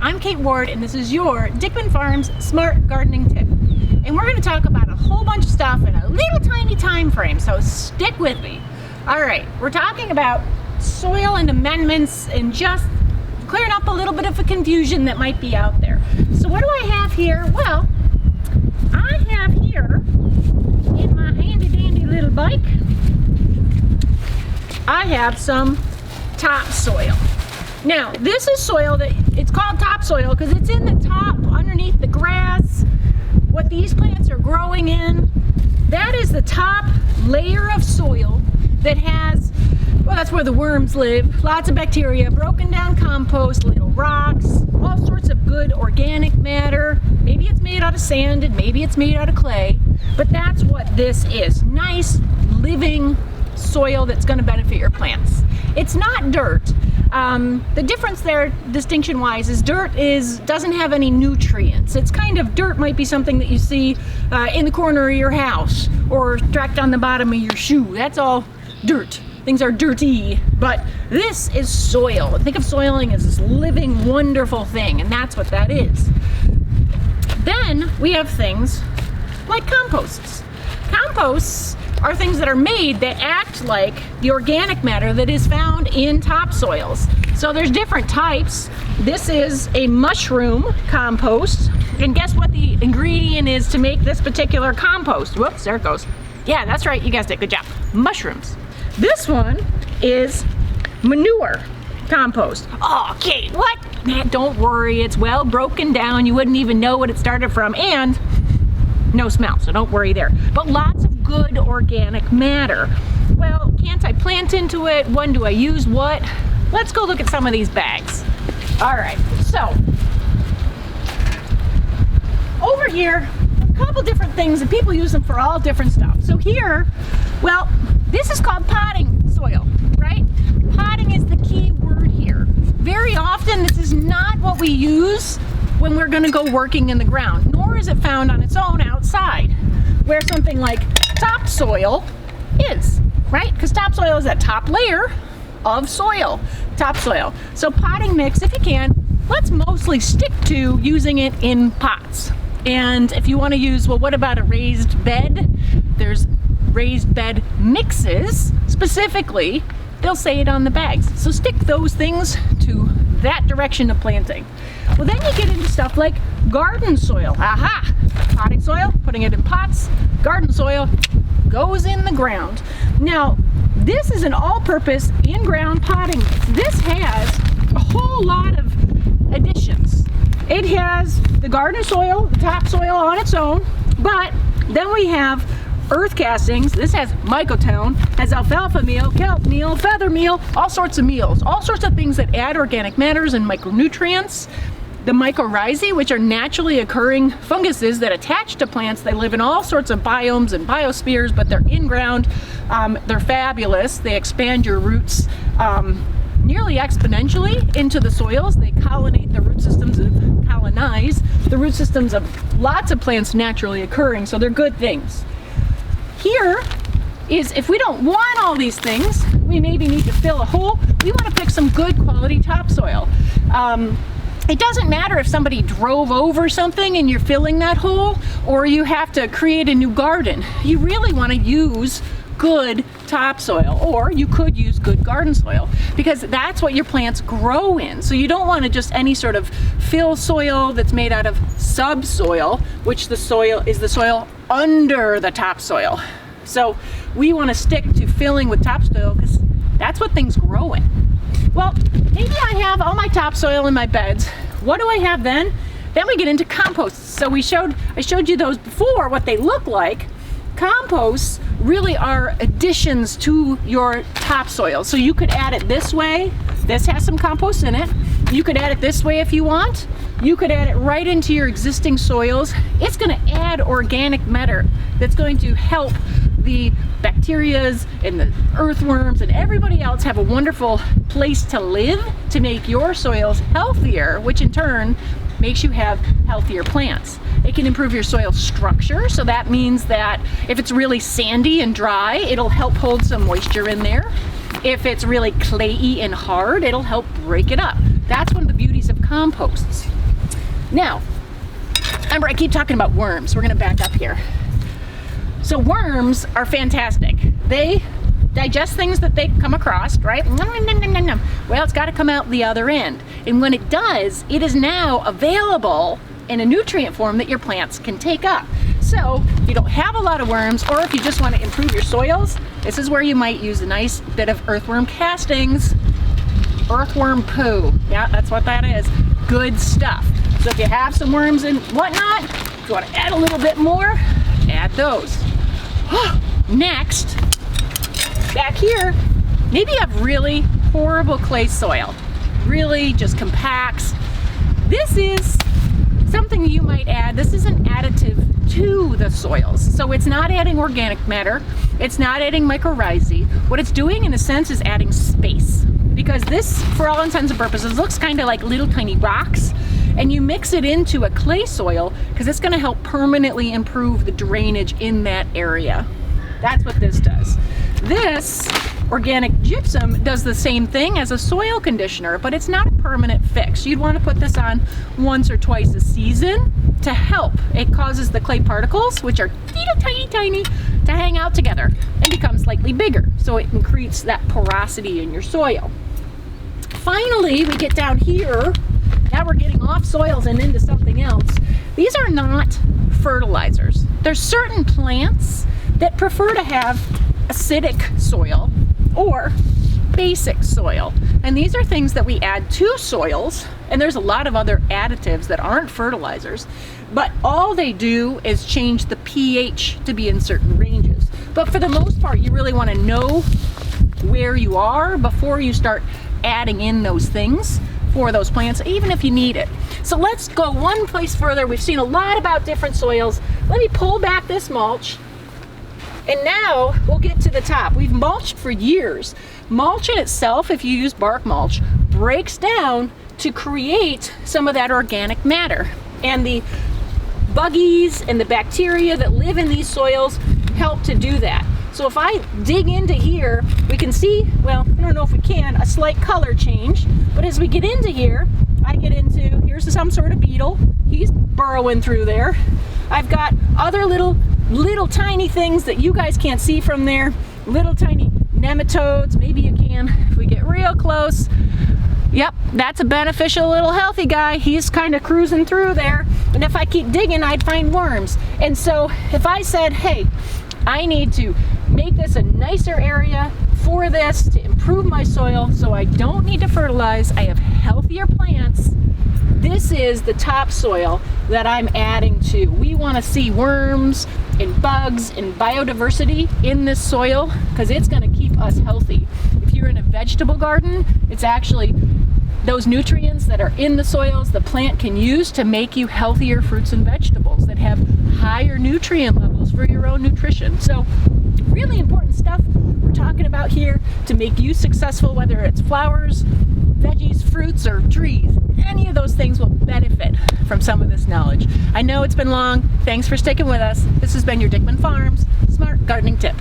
I'm Kate Ward, and this is your Dickman Farms Smart Gardening Tip. And we're going to talk about a whole bunch of stuff in a little tiny time frame, so stick with me. All right, we're talking about soil and amendments and just clearing up a little bit of a confusion that might be out there. So what do I have here? Well, I have here in my handy dandy little bike, I have some topsoil. Now, this is soil that it's called topsoil because it's in the top underneath the grass. What these plants are growing in, that is the top layer of soil that has, well, that's where the worms live. Lots of bacteria, broken down compost, little rocks, all sorts of good organic matter. Maybe it's made out of sand and maybe it's made out of clay, but that's what this is. Nice, living soil that's going to benefit your plants. It's not dirt. The difference there, distinction-wise, is dirt doesn't have any nutrients. It's kind of, dirt might be something that you see in the corner of your house or tracked on the bottom of your shoe. That's all dirt. Things are dirty, but this is soil. Think of soiling as this living, wonderful thing, and that's what that is. Then we have things like composts. Composts are things that are made that act like the organic matter that is found in topsoils. So there's different types. This is a mushroom compost, and guess what the ingredient is to make this particular compost? Whoops, there it goes. Yeah, that's right, you guessed it, good job. Mushrooms. This one is manure compost. Oh, Kate, what? Man, don't worry, it's well broken down. You wouldn't even know what it started from, and no smell, so don't worry there. But lots of good organic matter. Well, can't I plant into it? When do I use what? Let's go look at some of these bags. All right, so over here, a couple different things, and people use them for all different stuff. So here, well, this is called potting soil, right? Potting is the key word here. Very often, this is not what we use when we're gonna go working in the ground, nor is it found on its own outside, where something like topsoil is, right? Because topsoil is that top layer of soil, topsoil. So potting mix, if you can, let's mostly stick to using it in pots. And if you want to use, well, what about a raised bed? There's raised bed mixes, specifically, they'll say it on the bags. So stick those things to that direction of planting. Well, then you get into stuff like garden soil. Aha! Potting soil, putting it in pots. Garden soil goes in the ground. Now, this is an all-purpose in-ground potting mix. This has a whole lot of additions. It has the garden soil, the topsoil on its own, but then we have earth castings. This has mycotone, has alfalfa meal, kelp meal, feather meal, all sorts of meals, all sorts of things that add organic matters and micronutrients. The mycorrhizae, which are naturally occurring funguses that attach to plants. They live in all sorts of biomes and biospheres, but they're in ground. They're fabulous. They expand your roots nearly exponentially into the soils. They colonize the root systems of lots of plants naturally occurring, so they're good things. Here is, if we don't want all these things, we maybe need to fill a hole. We want to pick some good quality topsoil. It doesn't matter if somebody drove over something and you're filling that hole, or you have to create a new garden. You really want to use good topsoil, or you could use good garden soil, because that's what your plants grow in. So you don't want to just any sort of fill soil that's made out of subsoil, which the soil is the soil under the topsoil. So we want to stick to filling with topsoil because that's what things grow in. Well, maybe I have all my topsoil in my beds. What do I have then? Then we get into composts. So I showed you those before, what they look like. Composts really are additions to your topsoil. So you could add it this way. This has some compost in it. You could add it this way if you want. You could add it right into your existing soils. It's going to add organic matter that's going to help the bacterias and the earthworms and everybody else have a wonderful place to live to make your soils healthier, which in turn makes you have healthier plants. It can improve your soil structure, so that means that if it's really sandy and dry, it'll help hold some moisture in there. If it's really clayey and hard, it'll help break it up. That's one of the beauties of composts. Now, remember, I keep talking about worms. We're gonna back up here. So worms are fantastic. They digest things that they come across, right? Well, it's got to come out the other end. And when it does, it is now available in a nutrient form that your plants can take up. So if you don't have a lot of worms, or if you just want to improve your soils, this is where you might use a nice bit of earthworm castings, earthworm poo. Yeah, that's what that is. Good stuff. So if you have some worms and whatnot, if you want to add a little bit more, add those. Next, back here, maybe you have really horrible clay soil, really just compacts. This is something you might add. This is an additive to the soils. So it's not adding organic matter, it's not adding mycorrhizae. What it's doing in a sense is adding space, because this, for all intents and purposes, looks kind of like little tiny rocks, and you mix it into a clay soil because it's going to help permanently improve the drainage in that area. That's what this does. This organic gypsum does the same thing as a soil conditioner, but it's not a permanent fix. You'd want to put this on once or twice a season to help. It causes the clay particles, which are little tiny, to hang out together and become slightly bigger. So it increases that porosity in your soil. Finally, we get down here. Now we're getting off soils and into something else. These are not fertilizers. There's certain plants that prefer to have acidic soil or basic soil. And these are things that we add to soils, and there's a lot of other additives that aren't fertilizers, but all they do is change the pH to be in certain ranges. But for the most part, you really want to know where you are before you start adding in those things for those plants, even if you need it. So let's go one place further. We've seen a lot about different soils. Let me pull back this mulch. And now we'll get to the top. We've mulched for years. Mulch in itself, if you use bark mulch, breaks down to create some of that organic matter. And the buggies and the bacteria that live in these soils help to do that. So if I dig into here, we can see, well, I don't know if we can, a slight color change. But as we get into here, I get into, here's some sort of beetle. He's burrowing through there. I've got other little tiny things that you guys can't see from there. Little tiny nematodes, maybe you can if we get real close. Yep, that's a beneficial little healthy guy. He's kind of cruising through there. And if I keep digging, I'd find worms. And so if I said, hey, I need to make this a nicer area for this to improve my soil so I don't need to fertilize, I have healthier plants, this is the topsoil that I'm adding to. We want to see worms and bugs and biodiversity in this soil because it's going to keep us healthy. If you're in a vegetable garden, it's actually those nutrients that are in the soils the plant can use to make you healthier fruits and vegetables that have higher nutrient levels for your own nutrition. So really important stuff we're talking about here to make you successful, whether it's flowers, veggies, fruits, or trees. Any of those things will benefit from some of this knowledge. I know it's been long. Thanks for sticking with us. This has been your Dickman Farms Smart Gardening Tip.